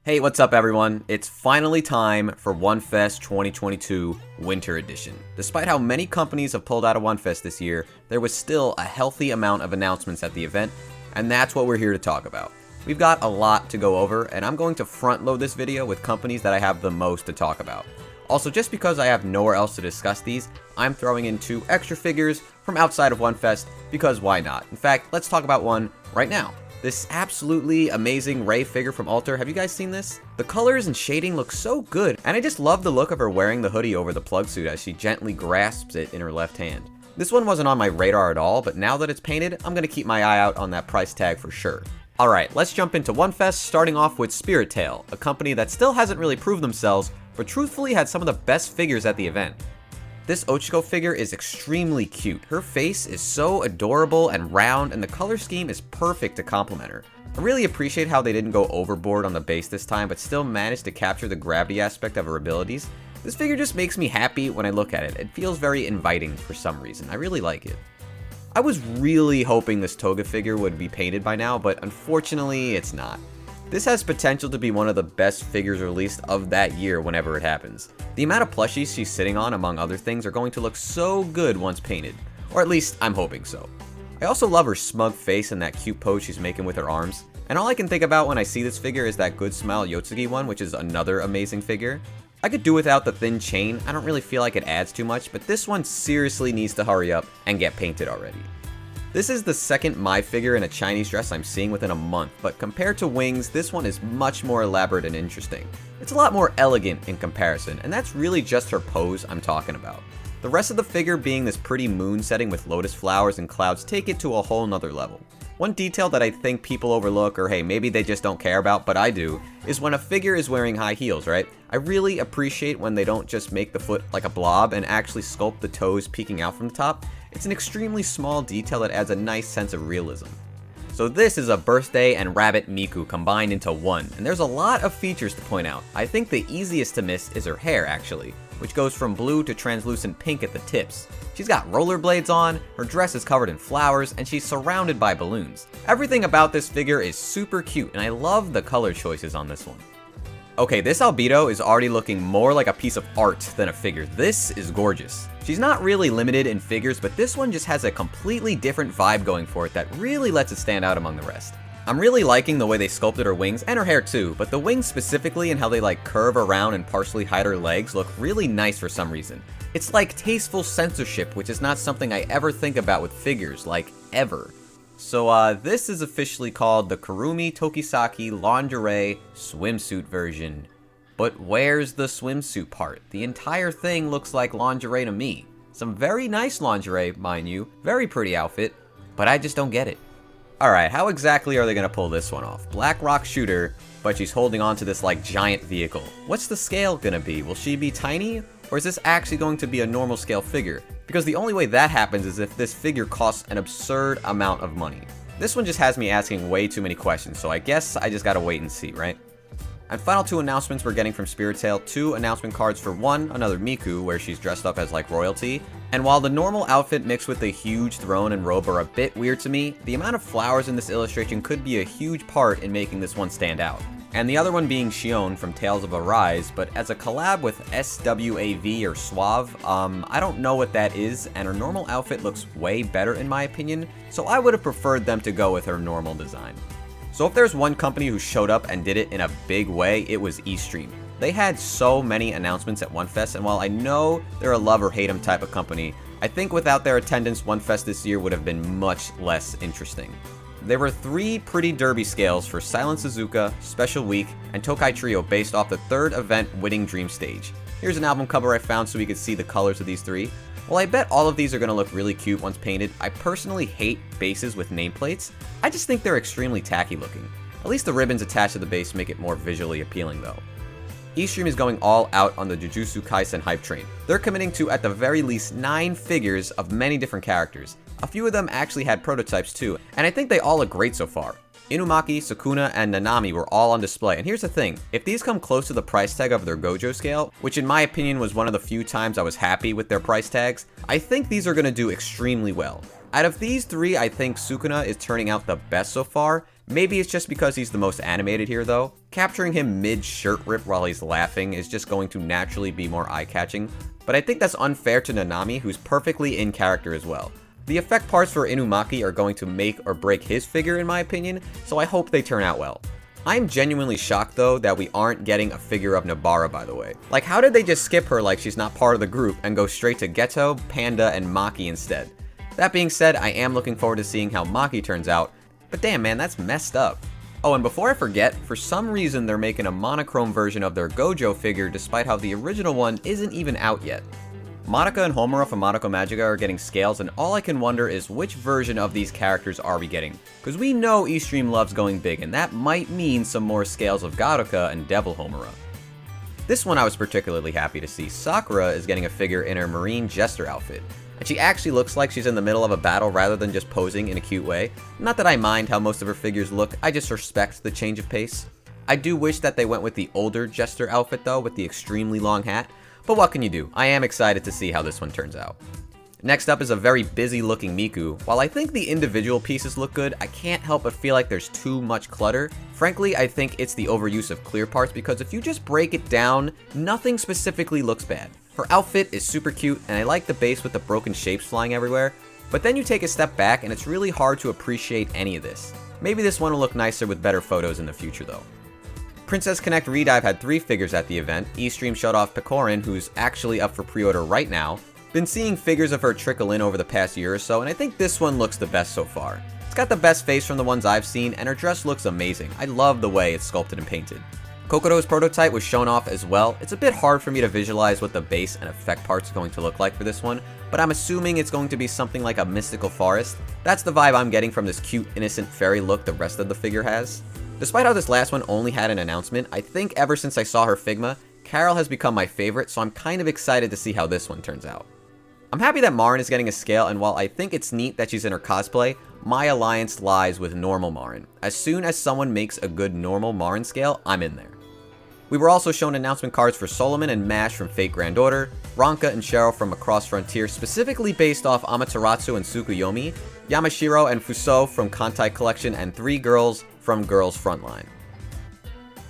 Hey, what's up everyone? It's finally time for WonFes 2022 Winter Edition. Despite how many companies have pulled out of WonFes this year, there was still a healthy amount of announcements at the event, and that's what we're here to talk about. We've got a lot to go over, and I'm going to front load this video with companies that I have the most to talk about. Also, just because I have nowhere else to discuss these, I'm throwing in 2 extra figures from outside of WonFes, because why not? In fact, let's talk about one right now. This absolutely amazing Rei figure from Alter, have you guys seen this? The colors and shading look so good, and I just love the look of her wearing the hoodie over the plug suit as she gently grasps it in her left hand. This one wasn't on my radar at all, but now that it's painted, I'm gonna keep my eye out on that price tag for sure. Alright, let's jump into WonFes, starting off with Spiritale, a company that still hasn't really proved themselves, but truthfully had some of the best figures at the event. This Ochiko figure is extremely cute. Her face is so adorable and round, and the color scheme is perfect to complement her. I really appreciate how they didn't go overboard on the base this time, but still managed to capture the gravity aspect of her abilities. This figure just makes me happy when I look at it. It feels very inviting for some reason. I really like it. I was really hoping this Toga figure would be painted by now, but unfortunately it's not. This has potential to be one of the best figures released of that year whenever it happens. The amount of plushies she's sitting on, among other things, are going to look so good once painted. Or at least, I'm hoping so. I also love her smug face and that cute pose she's making with her arms. And all I can think about when I see this figure is that Good Smile Yotsugi one, which is another amazing figure. I could do without the thin chain, I don't really feel like it adds too much, but this one seriously needs to hurry up and get painted already. This is the second Mai figure in a Chinese dress I'm seeing within a month, but compared to Wings, this one is much more elaborate and interesting. It's a lot more elegant in comparison, and that's really just her pose I'm talking about. The rest of the figure being this pretty moon setting with lotus flowers and clouds take it to a whole nother level. One detail that I think people overlook, or hey, maybe they just don't care about, but I do, is when a figure is wearing high heels, right? I really appreciate when they don't just make the foot like a blob and actually sculpt the toes peeking out from the top. It's an extremely small detail that adds a nice sense of realism. So this is a birthday and rabbit Miku combined into one, and there's a lot of features to point out. I think the easiest to miss is her hair actually, which goes from blue to translucent pink at the tips. She's got rollerblades on, her dress is covered in flowers, and she's surrounded by balloons. Everything about this figure is super cute, and I love the color choices on this one. Okay, this Albedo is already looking more like a piece of art than a figure. This is gorgeous. She's not really limited in figures, but this one just has a completely different vibe going for it that really lets it stand out among the rest. I'm really liking the way they sculpted her wings, and her hair too, but the wings specifically and how they like curve around and partially hide her legs look really nice for some reason. It's like tasteful censorship, which is not something I ever think about with figures, like ever. So this is officially called the Kurumi Tokisaki Lingerie Swimsuit version. But where's the swimsuit part? The entire thing looks like lingerie to me. Some very nice lingerie, mind you, very pretty outfit, but I just don't get it. Alright, how exactly are they gonna pull this one off? Black Rock Shooter, but she's holding on to this like giant vehicle. What's the scale gonna be? Will she be tiny? Or is this actually going to be a normal scale figure? Because the only way that happens is if this figure costs an absurd amount of money. This one just has me asking way too many questions, so I guess I just gotta wait and see, right? And final 2 announcements we're getting from Spiritale, 2 announcement cards for one, another Miku, where she's dressed up as like royalty. And while the normal outfit mixed with the huge throne and robe are a bit weird to me, the amount of flowers in this illustration could be a huge part in making this one stand out. And the other one being Shion from Tales of Arise, but as a collab with SWAV or Suave, I don't know what that is, and her normal outfit looks way better in my opinion, so I would have preferred them to go with her normal design. So if there's one company who showed up and did it in a big way, it was Estream. They had so many announcements at WonFes, and while I know they're a love or hate 'em type of company, I think without their attendance, WonFes this year would have been much less interesting. There were 3 pretty derby scales for Silent Suzuka, Special Week, and Tokai Trio based off the 3rd event Winning Dream stage. Here's an album cover I found so we could see the colors of these 3. While I bet all of these are going to look really cute once painted, I personally hate bases with nameplates. I just think they're extremely tacky looking. At least the ribbons attached to the base make it more visually appealing though. Estream is going all out on the Jujutsu Kaisen hype train. They're committing to at the very least 9 figures of many different characters. A few of them actually had prototypes too, and I think they all look great so far. Inumaki, Sukuna, and Nanami were all on display, and here's the thing, if these come close to the price tag of their Gojo scale, which in my opinion was one of the few times I was happy with their price tags, I think these are going to do extremely well. Out of these three, I think Sukuna is turning out the best so far. Maybe it's just because he's the most animated here though. Capturing him mid-shirt rip while he's laughing is just going to naturally be more eye-catching, but I think that's unfair to Nanami, who's perfectly in character as well. The effect parts for Inumaki are going to make or break his figure in my opinion, so I hope they turn out well. I'm genuinely shocked though that we aren't getting a figure of Nobara, by the way. Like, how did they just skip her like she's not part of the group and go straight to Ghetto, Panda, and Maki instead? That being said, I am looking forward to seeing how Maki turns out, but damn man, that's messed up. Oh, and before I forget, for some reason they're making a monochrome version of their Gojo figure despite how the original one isn't even out yet. Madoka and Homura from Madoka Magica are getting scales, and all I can wonder is which version of these characters are we getting? Because we know Estream loves going big, and that might mean some more scales of Garuka and Devil Homura. This one I was particularly happy to see. Sakura is getting a figure in her Marine Jester outfit, and she actually looks like she's in the middle of a battle rather than just posing in a cute way. Not that I mind how most of her figures look, I just respect the change of pace. I do wish that they went with the older Jester outfit though, with the extremely long hat. But what can you do? I am excited to see how this one turns out. Next up is a very busy looking Miku. While I think the individual pieces look good, I can't help but feel like there's too much clutter. Frankly, I think it's the overuse of clear parts because if you just break it down, nothing specifically looks bad. Her outfit is super cute and I like the base with the broken shapes flying everywhere, but then you take a step back and it's really hard to appreciate any of this. Maybe this one will look nicer with better photos in the future though. Princess Connect Redive had 3 figures at the event. Estream showed off Pecorin, who's actually up for pre-order right now. Been seeing figures of her trickle in over the past year or so, and I think this one looks the best so far. It's got the best face from the ones I've seen, and her dress looks amazing. I love the way it's sculpted and painted. Kokoro's prototype was shown off as well. It's a bit hard for me to visualize what the base and effect parts are going to look like for this one, but I'm assuming it's going to be something like a mystical forest. That's the vibe I'm getting from this cute, innocent fairy look the rest of the figure has. Despite how this last one only had an announcement, I think ever since I saw her Figma, Carol has become my favorite, so I'm kind of excited to see how this one turns out. I'm happy that Marin is getting a scale, and while I think it's neat that she's in her cosplay, my alliance lies with normal Marin. As soon as someone makes a good normal Marin scale, I'm in there. We were also shown announcement cards for Solomon and Mash from Fate Grand Order, Ronka and Cheryl from Across Frontier, specifically based off Amaterasu and Tsukuyomi, Yamashiro and Fuso from Kantai Collection, and 3 girls from Girls Frontline.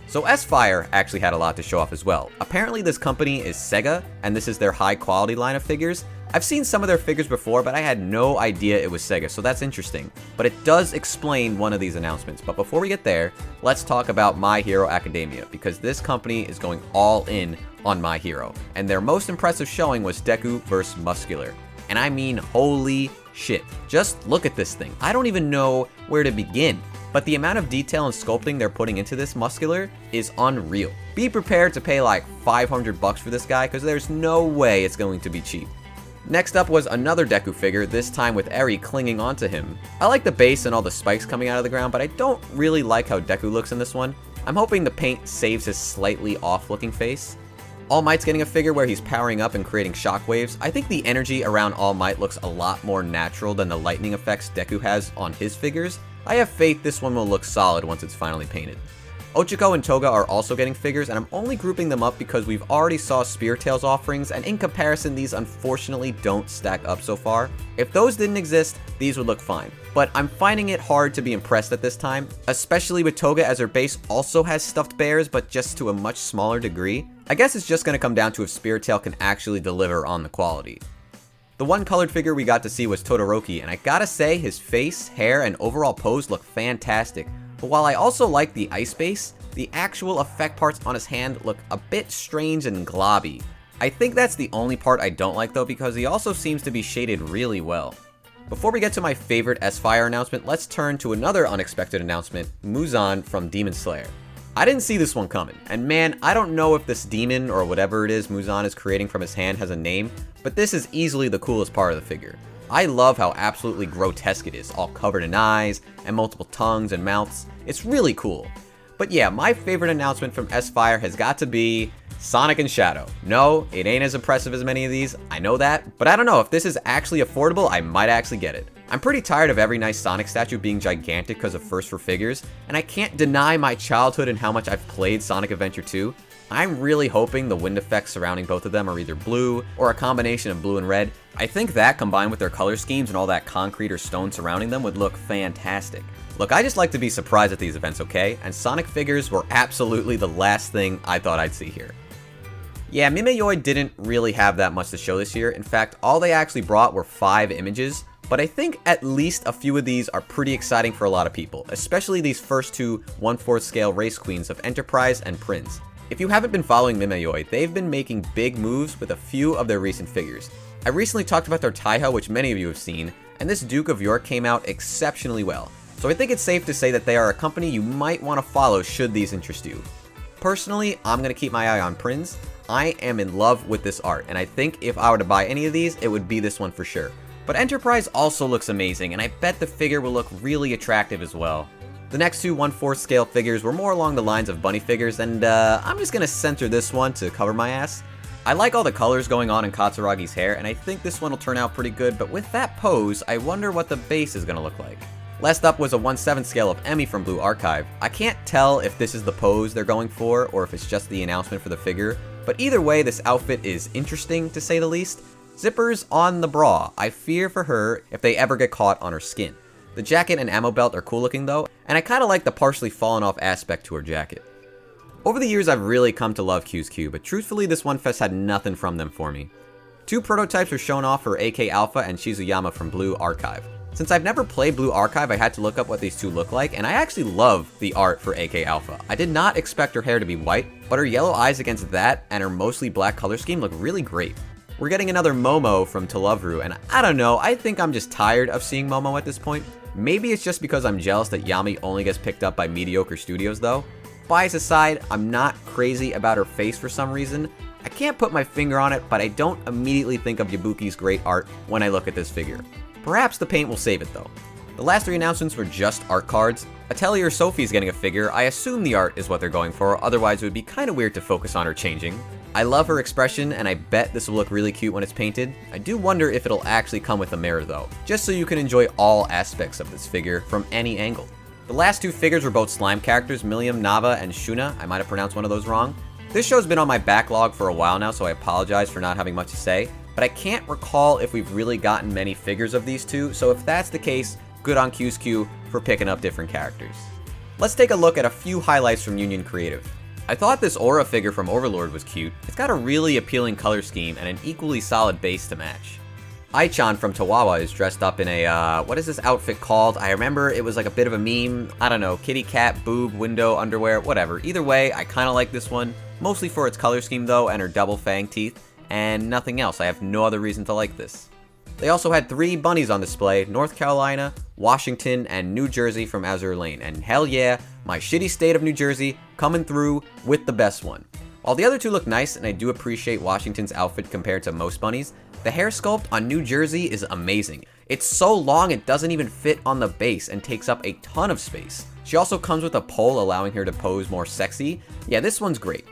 So S-Fire actually had a lot to show off as well. Apparently this company is Sega, and this is their high quality line of figures. I've seen some of their figures before, but I had no idea it was Sega, so that's interesting. But it does explain one of these announcements. But before we get there, let's talk about My Hero Academia, because this company is going all in on My Hero. And their most impressive showing was Deku vs. Muscular. And I mean, holy shit. Just look at this thing. I don't even know where to begin. But the amount of detail and sculpting they're putting into this Muscular is unreal. Be prepared to pay like $500 for this guy, because there's no way it's going to be cheap. Next up was another Deku figure, this time with Eri clinging onto him. I like the base and all the spikes coming out of the ground, but I don't really like how Deku looks in this one. I'm hoping the paint saves his slightly off-looking face. All Might's getting a figure where he's powering up and creating shockwaves. I think the energy around All Might looks a lot more natural than the lightning effects Deku has on his figures. I have faith this one will look solid once it's finally painted. Ochiko and Toga are also getting figures, and I'm only grouping them up because we've already saw Spiritale's offerings, and in comparison these unfortunately don't stack up so far. If those didn't exist, these would look fine. But I'm finding it hard to be impressed at this time, especially with Toga as her base also has stuffed bears, but just to a much smaller degree. I guess it's just going to come down to if Spiritale can actually deliver on the quality. The one colored figure we got to see was Todoroki, and I gotta say his face, hair, and overall pose look fantastic. But while I also like the ice base, the actual effect parts on his hand look a bit strange and globby. I think that's the only part I don't like though, because he also seems to be shaded really well. Before we get to my favorite S-Fire announcement, let's turn to another unexpected announcement, Muzan from Demon Slayer. I didn't see this one coming, and man, I don't know if this demon or whatever it is Muzan is creating from his hand has a name, but this is easily the coolest part of the figure. I love how absolutely grotesque it is, all covered in eyes and multiple tongues and mouths. It's really cool. But yeah, my favorite announcement from S-Fire has got to be Sonic and Shadow. No, it ain't as impressive as many of these, I know that, but I don't know, if this is actually affordable, I might actually get it. I'm pretty tired of every nice Sonic statue being gigantic because of First for Figures, and I can't deny my childhood and how much I've played Sonic Adventure 2. I'm really hoping the wind effects surrounding both of them are either blue or a combination of blue and red. I think that, combined with their color schemes and all that concrete or stone surrounding them, would look fantastic. Look, I just like to be surprised at these events, okay? And Sonic figures were absolutely the last thing I thought I'd see here. Yeah, Mimeoi didn't really have that much to show this year. In fact, all they actually brought were 5 images. But I think at least a few of these are pretty exciting for a lot of people, especially these first two 1/4 scale race queens of Enterprise and Prince. If you haven't been following Mimeoi, they've been making big moves with a few of their recent figures. I recently talked about their Taiho, which many of you have seen, and this Duke of York came out exceptionally well. So I think it's safe to say that they are a company you might want to follow should these interest you. Personally, I'm going to keep my eye on Prince. I am in love with this art, and I think if I were to buy any of these, it would be this one for sure. But Enterprise also looks amazing, and I bet the figure will look really attractive as well. The next two 1/4 scale figures were more along the lines of bunny figures, and I'm just gonna center this one to cover my ass. I like all the colors going on in Katsuragi's hair, and I think this one will turn out pretty good, but with that pose, I wonder what the base is gonna look like. Last up was a 1/7 scale of Emi from Blue Archive. I can't tell if this is the pose they're going for, or if it's just the announcement for the figure, but either way, this outfit is interesting to say the least. Zippers on the bra. I fear for her if they ever get caught on her skin. The jacket and ammo belt are cool looking though, and I kinda like the partially fallen off aspect to her jacket. Over the years I've really come to love QSQ, but truthfully this WonFes had nothing from them for me. 2 prototypes were shown off for AK Alpha and Shizuyama from Blue Archive. Since I've never played Blue Archive, I had to look up what these two look like, and I actually love the art for AK Alpha. I did not expect her hair to be white, but her yellow eyes against that and her mostly black color scheme look really great. We're getting another Momo from Tolovru, and I don't know, I think I'm just tired of seeing Momo at this point. Maybe it's just because I'm jealous that Yami only gets picked up by mediocre studios though. Bias aside, I'm not crazy about her face for some reason. I can't put my finger on it, but I don't immediately think of Yabuki's great art when I look at this figure. Perhaps the paint will save it though. The last 3 announcements were just art cards. Atelier Sophie's getting a figure. I assume the art is what they're going for, otherwise it would be kinda weird to focus on her changing. I love her expression, and I bet this will look really cute when it's painted. I do wonder if it'll actually come with a mirror though, just so you can enjoy all aspects of this figure from any angle. The last 2 figures were both slime characters, Milliam Nava and Shuna. I might have pronounced one of those wrong. This show's been on my backlog for a while now, so I apologize for not having much to say, but I can't recall if we've really gotten many figures of these two, so if that's the case, good on QSQ for picking up different characters. Let's take a look at a few highlights from Union Creative. I thought this Aura figure from Overlord was cute. It's got a really appealing color scheme and an equally solid base to match. Ichan from Tawawa is dressed up in a, what is this outfit called? I remember it was like a bit of a meme. I don't know, kitty cat, boob, window, underwear, whatever. Either way, I kind of like this one, mostly for its color scheme though and her double fang teeth, and nothing else. I have no other reason to like this. They also had 3 bunnies on display, North Carolina, Washington, and New Jersey from Azure Lane, and hell yeah, my shitty state of New Jersey coming through with the best one. While the other 2 look nice, and I do appreciate Washington's outfit compared to most bunnies, the hair sculpt on New Jersey is amazing. It's so long it doesn't even fit on the base and takes up a ton of space. She also comes with a pole allowing her to pose more sexy. Yeah, this one's great.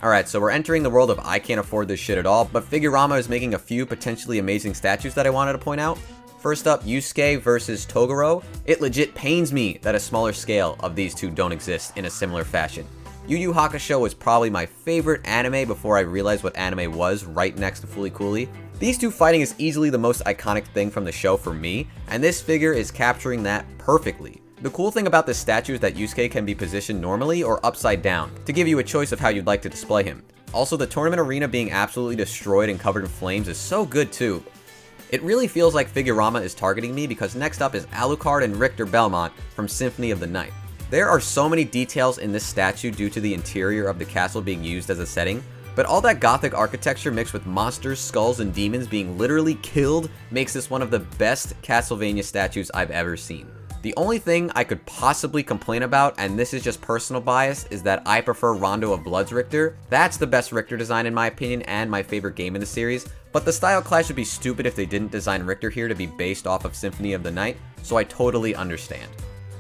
Alright, so we're entering the world of I can't afford this shit at all, but Figurama is making a few potentially amazing statues that I wanted to point out. First up, Yusuke versus Togaro. It legit pains me that a smaller scale of these two don't exist in a similar fashion. Yu Yu Hakusho was probably my favorite anime before I realized what anime was, right next to Fooly Cooly. These two fighting is easily the most iconic thing from the show for me, and this figure is capturing that perfectly. The cool thing about this statue is that Yusuke can be positioned normally or upside down, to give you a choice of how you'd like to display him. Also, the tournament arena being absolutely destroyed and covered in flames is so good too. It really feels like Figurama is targeting me because next up is Alucard and Richter Belmont from Symphony of the Night. There are so many details in this statue due to the interior of the castle being used as a setting, but all that gothic architecture mixed with monsters, skulls, and demons being literally killed makes this one of the best Castlevania statues I've ever seen. The only thing I could possibly complain about, and this is just personal bias, is that I prefer Rondo of Blood's Richter. That's the best Richter design in my opinion and my favorite game in the series, but the style clash would be stupid if they didn't design Richter here to be based off of Symphony of the Night, so I totally understand.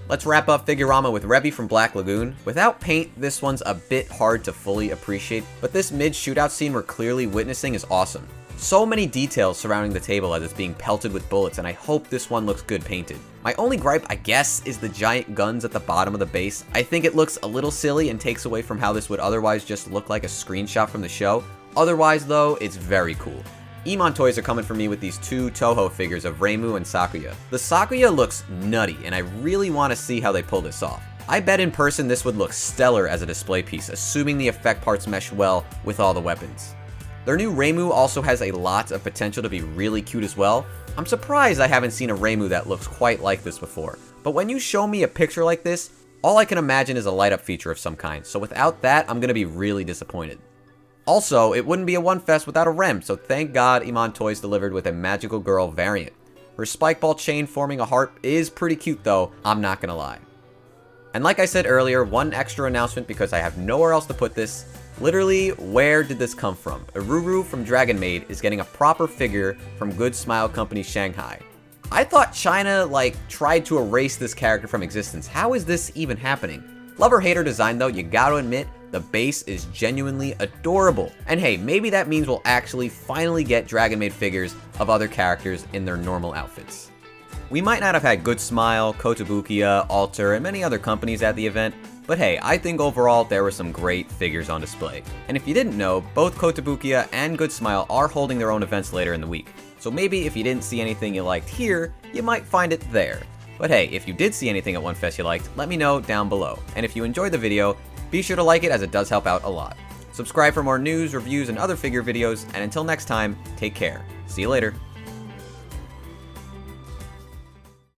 Let's wrap up Figurama with Revi from Black Lagoon. Without paint, this one's a bit hard to fully appreciate, but this mid-shootout scene we're clearly witnessing is awesome. So many details surrounding the table as it's being pelted with bullets, and I hope this one looks good painted. My only gripe, I guess, is the giant guns at the bottom of the base. I think it looks a little silly and takes away from how this would otherwise just look like a screenshot from the show. Otherwise though, it's very cool. Anima Toys are coming for me with these two Toho figures of Reimu and Sakura. The Sakura looks nutty, and I really want to see how they pull this off. I bet in person this would look stellar as a display piece, assuming the effect parts mesh well with all the weapons. Their new Reimu also has a lot of potential to be really cute as well. I'm surprised I haven't seen a Reimu that looks quite like this before. But when you show me a picture like this, all I can imagine is a light up feature of some kind, so without that, I'm gonna be really disappointed. Also, it wouldn't be a WonFes without a Rem, so thank God Anima Toys delivered with a Magical Girl variant. Her spike ball chain forming a heart is pretty cute though, I'm not gonna lie. And like I said earlier, one extra announcement because I have nowhere else to put this. Literally, where did this come from? Aruru from Dragon Maid is getting a proper figure from Good Smile Company Shanghai. I thought China, tried to erase this character from existence. How is this even happening? Love or hate her design though, you gotta admit, the base is genuinely adorable. And hey, maybe that means we'll actually finally get Dragon Maid figures of other characters in their normal outfits. We might not have had Good Smile, Kotobukiya, Alter, and many other companies at the event, but hey, I think overall there were some great figures on display. And if you didn't know, both Kotobukiya and Good Smile are holding their own events later in the week. So maybe if you didn't see anything you liked here, you might find it there. But hey, if you did see anything at WonFes you liked, let me know down below. And if you enjoyed the video, be sure to like it as it does help out a lot. Subscribe for more news, reviews, and other figure videos, and until next time, take care. See you later.